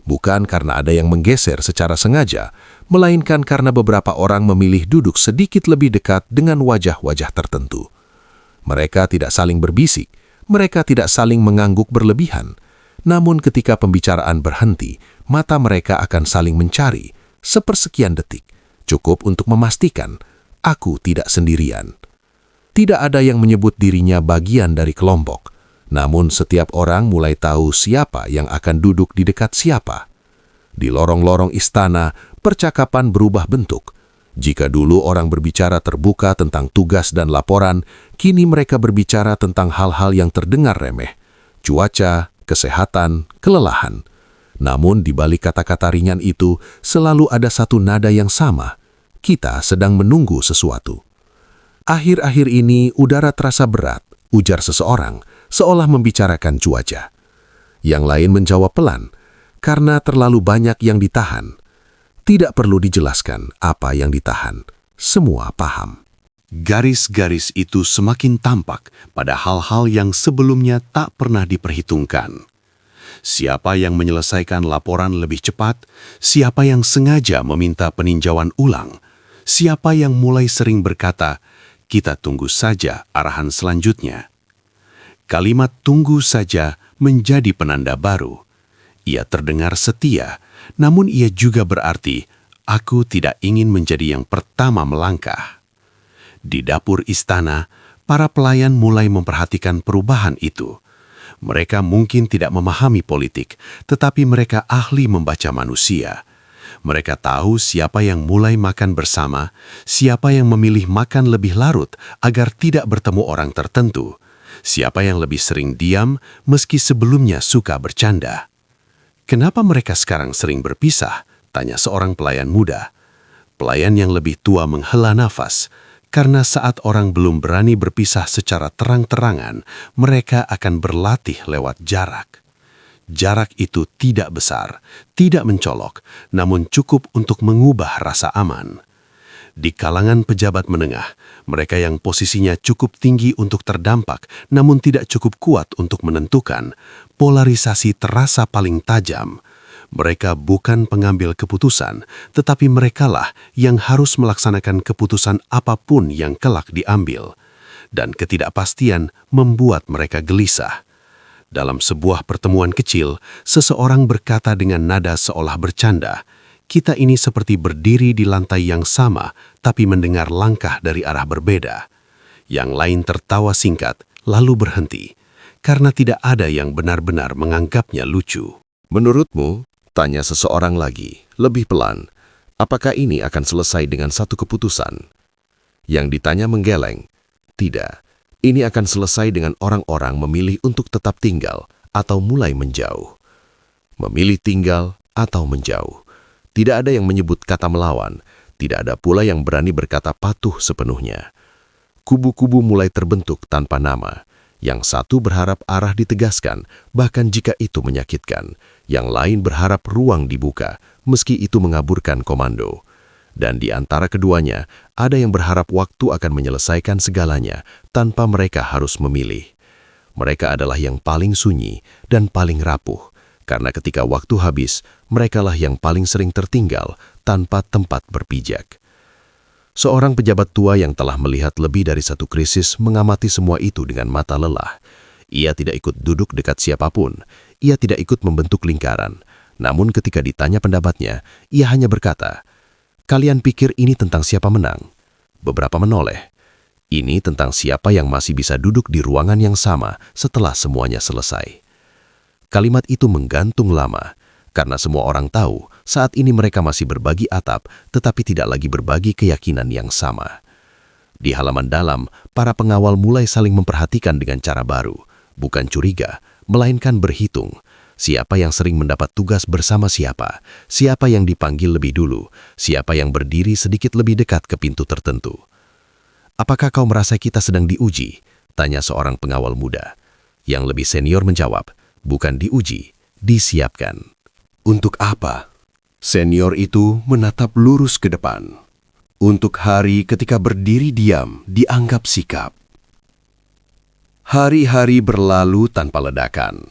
Bukan karena ada yang menggeser secara sengaja, melainkan karena beberapa orang memilih duduk sedikit lebih dekat dengan wajah-wajah tertentu. Mereka tidak saling berbisik, mereka tidak saling mengangguk berlebihan. Namun ketika pembicaraan berhenti, mata mereka akan saling mencari, sepersekian detik, cukup untuk memastikan, aku tidak sendirian. Tidak ada yang menyebut dirinya bagian dari kelompok, namun setiap orang mulai tahu siapa yang akan duduk di dekat siapa. Di lorong-lorong istana, percakapan berubah bentuk. Jika dulu orang berbicara terbuka tentang tugas dan laporan, kini mereka berbicara tentang hal-hal yang terdengar remeh, cuaca, kesehatan, kelelahan. Namun di balik kata-kata ringan itu, selalu ada satu nada yang sama. Kita sedang menunggu sesuatu. Akhir-akhir ini udara terasa berat, ujar seseorang, seolah membicarakan cuaca. Yang lain menjawab pelan, karena terlalu banyak yang ditahan. Tidak perlu dijelaskan apa yang ditahan, semua paham. Garis-garis itu semakin tampak pada hal-hal yang sebelumnya tak pernah diperhitungkan. Siapa yang menyelesaikan laporan lebih cepat, siapa yang sengaja meminta peninjauan ulang, siapa yang mulai sering berkata, kita tunggu saja arahan selanjutnya. Kalimat tunggu saja menjadi penanda baru. Ia terdengar setia, namun ia juga berarti, aku tidak ingin menjadi yang pertama melangkah. Di dapur istana, para pelayan mulai memperhatikan perubahan itu. Mereka mungkin tidak memahami politik, tetapi mereka ahli membaca manusia. Mereka tahu siapa yang mulai makan bersama, siapa yang memilih makan lebih larut agar tidak bertemu orang tertentu, siapa yang lebih sering diam meski sebelumnya suka bercanda. Kenapa mereka sekarang sering berpisah? Tanya seorang pelayan muda. Pelayan yang lebih tua menghela nafas, karena saat orang belum berani berpisah secara terang-terangan, mereka akan berlatih lewat jarak. Jarak itu tidak besar, tidak mencolok, namun cukup untuk mengubah rasa aman. Di kalangan pejabat menengah, mereka yang posisinya cukup tinggi untuk terdampak namun tidak cukup kuat untuk menentukan, polarisasi terasa paling tajam. Mereka bukan pengambil keputusan, tetapi merekalah yang harus melaksanakan keputusan apapun yang kelak diambil. Dan ketidakpastian membuat mereka gelisah. Dalam sebuah pertemuan kecil, seseorang berkata dengan nada seolah bercanda, "Kita ini seperti berdiri di lantai yang sama, tapi mendengar langkah dari arah berbeda." Yang lain tertawa singkat, lalu berhenti, karena tidak ada yang benar-benar menganggapnya lucu. Menurutmu, tanya seseorang lagi, lebih pelan, apakah ini akan selesai dengan satu keputusan? Yang ditanya menggeleng, tidak. Ini akan selesai dengan orang-orang memilih untuk tetap tinggal atau mulai menjauh. Memilih tinggal atau menjauh. Tidak ada yang menyebut kata melawan, tidak ada pula yang berani berkata patuh sepenuhnya. Kubu-kubu mulai terbentuk tanpa nama. Yang satu berharap arah ditegaskan, bahkan jika itu menyakitkan. Yang lain berharap ruang dibuka, meski itu mengaburkan komando. Dan di antara keduanya, ada yang berharap waktu akan menyelesaikan segalanya tanpa mereka harus memilih. Mereka adalah yang paling sunyi dan paling rapuh, karena ketika waktu habis, merekalah yang paling sering tertinggal tanpa tempat berpijak. Seorang pejabat tua yang telah melihat lebih dari satu krisis mengamati semua itu dengan mata lelah. Ia tidak ikut duduk dekat siapapun, ia tidak ikut membentuk lingkaran. Namun ketika ditanya pendapatnya, ia hanya berkata, "Kalian pikir ini tentang siapa menang?" Beberapa menoleh. Ini tentang siapa yang masih bisa duduk di ruangan yang sama setelah semuanya selesai. Kalimat itu menggantung lama, karena semua orang tahu saat ini mereka masih berbagi atap, tetapi tidak lagi berbagi keyakinan yang sama. Di halaman dalam, para pengawal mulai saling memperhatikan dengan cara baru, bukan curiga, melainkan berhitung. Siapa yang sering mendapat tugas bersama siapa, siapa yang dipanggil lebih dulu, siapa yang berdiri sedikit lebih dekat ke pintu tertentu. "Apakah kau merasa kita sedang diuji?" tanya seorang pengawal muda. Yang lebih senior menjawab, "Bukan diuji, disiapkan." "Untuk apa?" Senior itu menatap lurus ke depan. "Untuk hari ketika berdiri diam dianggap sikap." Hari-hari berlalu tanpa ledakan.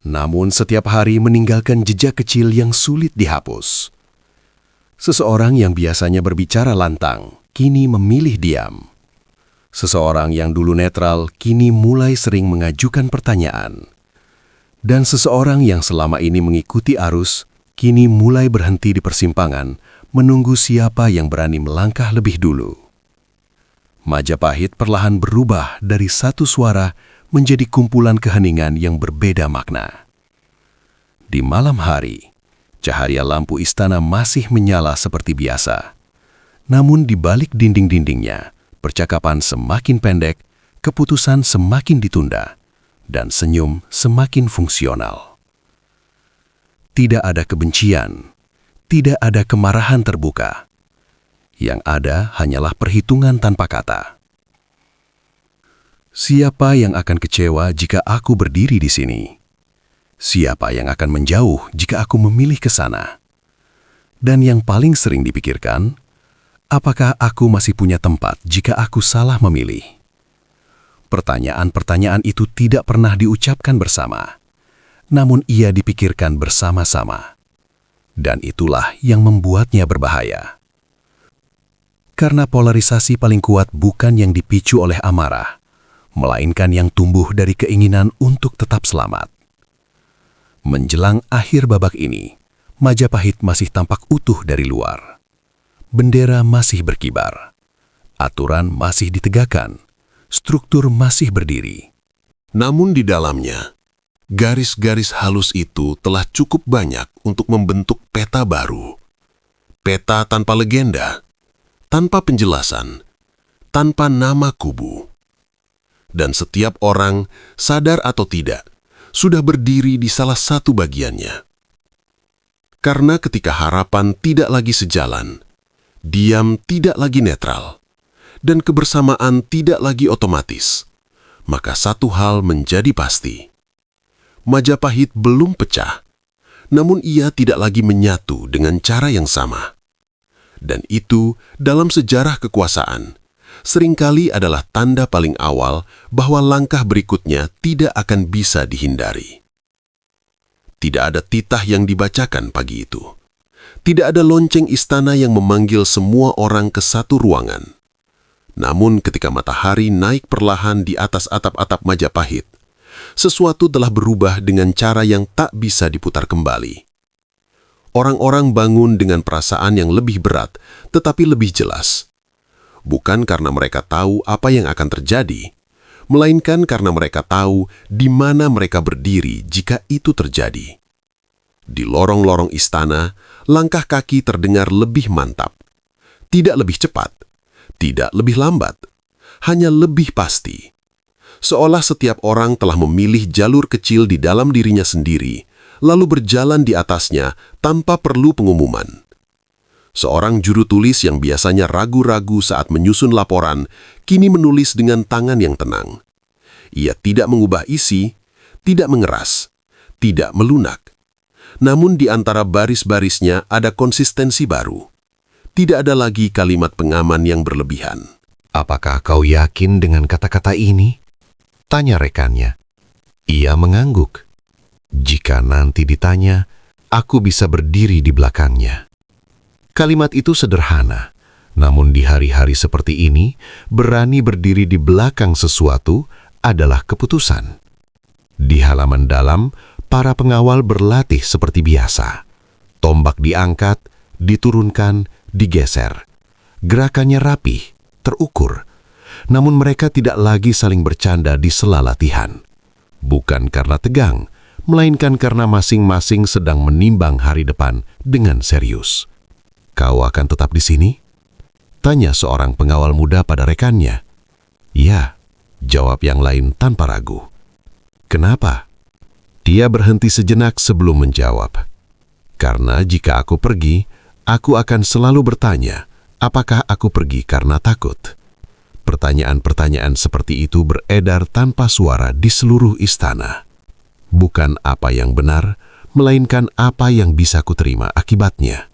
Namun setiap hari meninggalkan jejak kecil yang sulit dihapus. Seseorang yang biasanya berbicara lantang, kini memilih diam. Seseorang yang dulu netral, kini mulai sering mengajukan pertanyaan. Dan seseorang yang selama ini mengikuti arus, kini mulai berhenti di persimpangan, menunggu siapa yang berani melangkah lebih dulu. Majapahit perlahan berubah dari satu suara menjadi kumpulan keheningan yang berbeda makna. Di malam hari, cahaya lampu istana masih menyala seperti biasa. Namun di balik dinding-dindingnya, percakapan semakin pendek, keputusan semakin ditunda, dan senyum semakin fungsional. Tidak ada kebencian, tidak ada kemarahan terbuka. Yang ada hanyalah perhitungan tanpa kata. Siapa yang akan kecewa jika aku berdiri di sini? Siapa yang akan menjauh jika aku memilih ke sana? Dan yang paling sering dipikirkan, apakah aku masih punya tempat jika aku salah memilih? Pertanyaan-pertanyaan itu tidak pernah diucapkan bersama, namun ia dipikirkan bersama-sama. Dan itulah yang membuatnya berbahaya. Karena polarisasi paling kuat bukan yang dipicu oleh amarah, melainkan yang tumbuh dari keinginan untuk tetap selamat. Menjelang akhir babak ini, Majapahit masih tampak utuh dari luar. Bendera masih berkibar. Aturan masih ditegakkan. Struktur masih berdiri. Namun di dalamnya, garis-garis halus itu telah cukup banyak untuk membentuk peta baru. Peta tanpa legenda, tanpa penjelasan, tanpa nama kubu. Dan setiap orang, sadar atau tidak, sudah berdiri di salah satu bagiannya. Karena ketika harapan tidak lagi sejalan, diam tidak lagi netral, dan kebersamaan tidak lagi otomatis, maka satu hal menjadi pasti. Majapahit belum pecah, namun ia tidak lagi menyatu dengan cara yang sama. Dan itu dalam sejarah kekuasaan seringkali adalah tanda paling awal bahwa langkah berikutnya tidak akan bisa dihindari. Tidak ada titah yang dibacakan pagi itu. Tidak ada lonceng istana yang memanggil semua orang ke satu ruangan. Namun ketika matahari naik perlahan di atas atap-atap Majapahit, sesuatu telah berubah dengan cara yang tak bisa diputar kembali. Orang-orang bangun dengan perasaan yang lebih berat, tetapi lebih jelas. Bukan karena mereka tahu apa yang akan terjadi, melainkan karena mereka tahu di mana mereka berdiri jika itu terjadi. Di lorong-lorong istana, langkah kaki terdengar lebih mantap. Tidak lebih cepat, tidak lebih lambat, hanya lebih pasti. Seolah setiap orang telah memilih jalur kecil di dalam dirinya sendiri, lalu berjalan di atasnya tanpa perlu pengumuman. Seorang juru tulis yang biasanya ragu-ragu saat menyusun laporan, kini menulis dengan tangan yang tenang. Ia tidak mengubah isi, tidak mengeras, tidak melunak. Namun di antara baris-barisnya ada konsistensi baru. Tidak ada lagi kalimat pengaman yang berlebihan. Apakah kau yakin dengan kata-kata ini? Tanya rekannya. Ia mengangguk. Jika nanti ditanya, aku bisa berdiri di belakangnya. Kalimat itu sederhana, namun di hari-hari seperti ini, berani berdiri di belakang sesuatu adalah keputusan. Di halaman dalam, para pengawal berlatih seperti biasa. Tombak diangkat, diturunkan, digeser. Gerakannya rapih, terukur. Namun mereka tidak lagi saling bercanda di sela latihan. Bukan karena tegang, melainkan karena masing-masing sedang menimbang hari depan dengan serius. Kau akan tetap di sini? Tanya seorang pengawal muda pada rekannya. Ya, jawab yang lain tanpa ragu. Kenapa? Dia berhenti sejenak sebelum menjawab. Karena jika aku pergi, aku akan selalu bertanya, apakah aku pergi karena takut? Pertanyaan-pertanyaan seperti itu beredar tanpa suara di seluruh istana. Bukan apa yang benar, melainkan apa yang bisa kuterima akibatnya.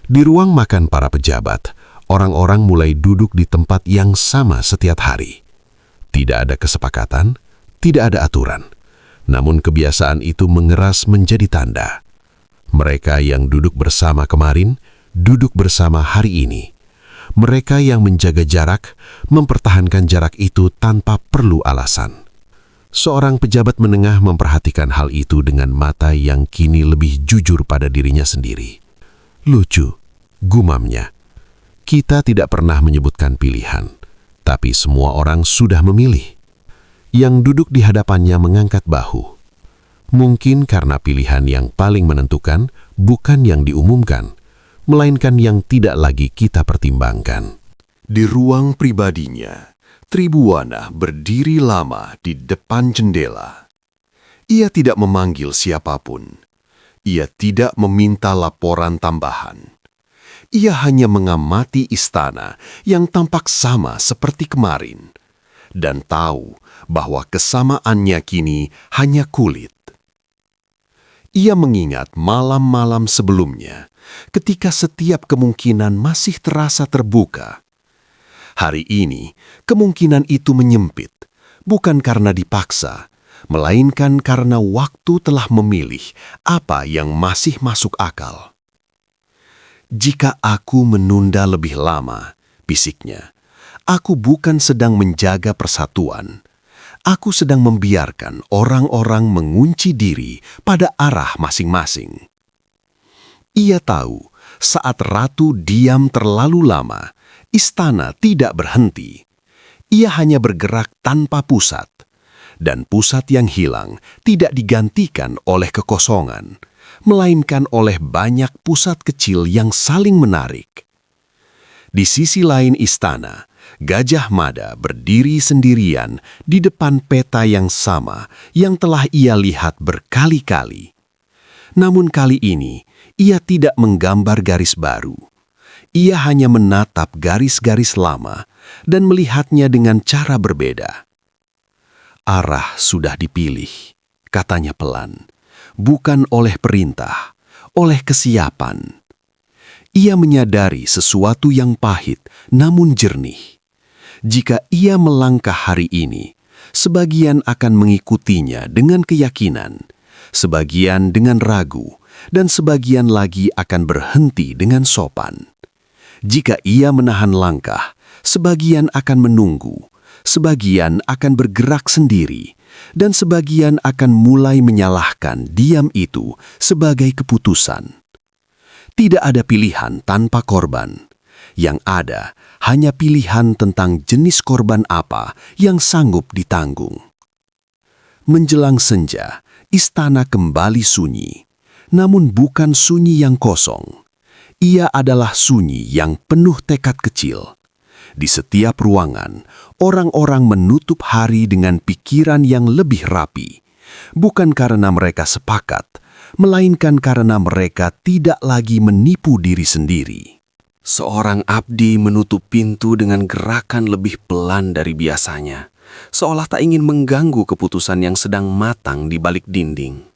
Di ruang makan para pejabat, orang-orang mulai duduk di tempat yang sama setiap hari. Tidak ada kesepakatan, tidak ada aturan. Namun kebiasaan itu mengeras menjadi tanda. Mereka yang duduk bersama kemarin, duduk bersama hari ini. Mereka yang menjaga jarak, mempertahankan jarak itu tanpa perlu alasan. Seorang pejabat menengah memperhatikan hal itu dengan mata yang kini lebih jujur pada dirinya sendiri. Lucu, gumamnya. Kita tidak pernah menyebutkan pilihan, tapi semua orang sudah memilih. Yang duduk di hadapannya mengangkat bahu. Mungkin karena pilihan yang paling menentukan bukan yang diumumkan, melainkan yang tidak lagi kita pertimbangkan. Di ruang pribadinya, Tribuana berdiri lama di depan jendela. Ia tidak memanggil siapapun. Ia tidak meminta laporan tambahan. Ia hanya mengamati istana yang tampak sama seperti kemarin, dan tahu bahwa kesamaannya kini hanya kulit. Ia mengingat malam-malam sebelumnya, ketika setiap kemungkinan masih terasa terbuka. Hari ini, kemungkinan itu menyempit, bukan karena dipaksa, melainkan karena waktu telah memilih apa yang masih masuk akal. Jika aku menunda lebih lama, bisiknya, aku bukan sedang menjaga persatuan. Aku sedang membiarkan orang-orang mengunci diri pada arah masing-masing. Ia tahu, saat ratu diam terlalu lama, istana tidak berhenti. Ia hanya bergerak tanpa pusat, dan pusat yang hilang tidak digantikan oleh kekosongan, melainkan oleh banyak pusat kecil yang saling menarik. Di sisi lain istana, Gajah Mada berdiri sendirian di depan peta yang sama yang telah ia lihat berkali-kali. Namun kali ini, ia tidak menggambar garis baru. Ia hanya menatap garis-garis lama dan melihatnya dengan cara berbeda. Arah sudah dipilih, katanya pelan, bukan oleh perintah, oleh kesiapan. Ia menyadari sesuatu yang pahit namun jernih. Jika ia melangkah hari ini, sebagian akan mengikutinya dengan keyakinan, sebagian dengan ragu, dan sebagian lagi akan berhenti dengan sopan. Jika ia menahan langkah, sebagian akan menunggu, sebagian akan bergerak sendiri, dan sebagian akan mulai menyalahkan diam itu sebagai keputusan. Tidak ada pilihan tanpa korban. Yang ada hanya pilihan tentang jenis korban apa yang sanggup ditanggung. Menjelang senja, istana kembali sunyi, namun bukan sunyi yang kosong. Ia adalah sunyi yang penuh tekad kecil. Di setiap ruangan, orang-orang menutup hari dengan pikiran yang lebih rapi, bukan karena mereka sepakat, melainkan karena mereka tidak lagi menipu diri sendiri. Seorang abdi menutup pintu dengan gerakan lebih pelan dari biasanya, seolah tak ingin mengganggu keputusan yang sedang matang di balik dinding.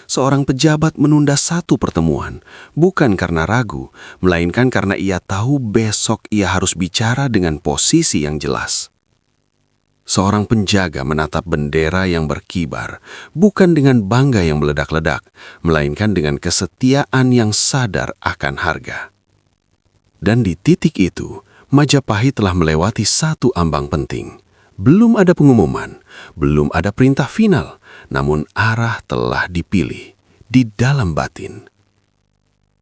Seorang pejabat menunda satu pertemuan, bukan karena ragu, melainkan karena ia tahu besok ia harus bicara dengan posisi yang jelas. Seorang penjaga menatap bendera yang berkibar, bukan dengan bangga yang meledak-ledak, melainkan dengan kesetiaan yang sadar akan harga. Dan di titik itu, Majapahit telah melewati satu ambang penting. Belum ada pengumuman, belum ada perintah final, namun arah telah dipilih di dalam batin.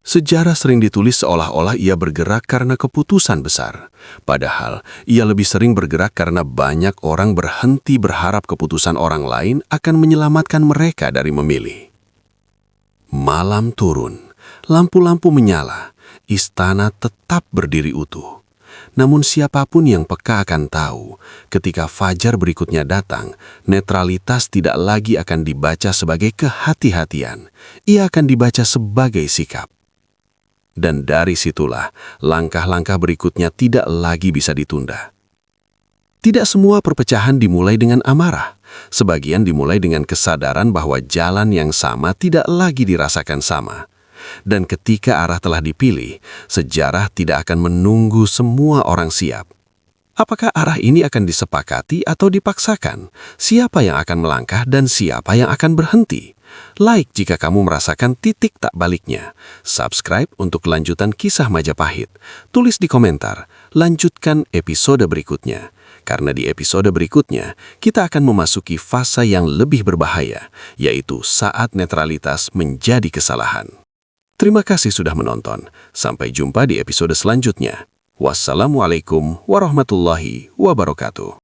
Sejarah sering ditulis seolah-olah ia bergerak karena keputusan besar. Padahal, ia lebih sering bergerak karena banyak orang berhenti berharap keputusan orang lain akan menyelamatkan mereka dari memilih. Malam turun, lampu-lampu menyala, istana tetap berdiri utuh. Namun siapapun yang peka akan tahu, ketika fajar berikutnya datang, netralitas tidak lagi akan dibaca sebagai kehati-hatian, ia akan dibaca sebagai sikap. Dan dari situlah, langkah-langkah berikutnya tidak lagi bisa ditunda. Tidak semua perpecahan dimulai dengan amarah, sebagian dimulai dengan kesadaran bahwa jalan yang sama tidak lagi dirasakan sama. Dan ketika arah telah dipilih, sejarah tidak akan menunggu semua orang siap. Apakah arah ini akan disepakati atau dipaksakan? Siapa yang akan melangkah dan siapa yang akan berhenti? Like jika kamu merasakan titik tak baliknya. Subscribe untuk lanjutan kisah Majapahit. Tulis di komentar, lanjutkan episode berikutnya. Karena di episode berikutnya, kita akan memasuki fase yang lebih berbahaya, yaitu saat netralitas menjadi kesalahan. Terima kasih sudah menonton. Sampai jumpa di episode selanjutnya. Wassalamualaikum warahmatullahi wabarakatuh.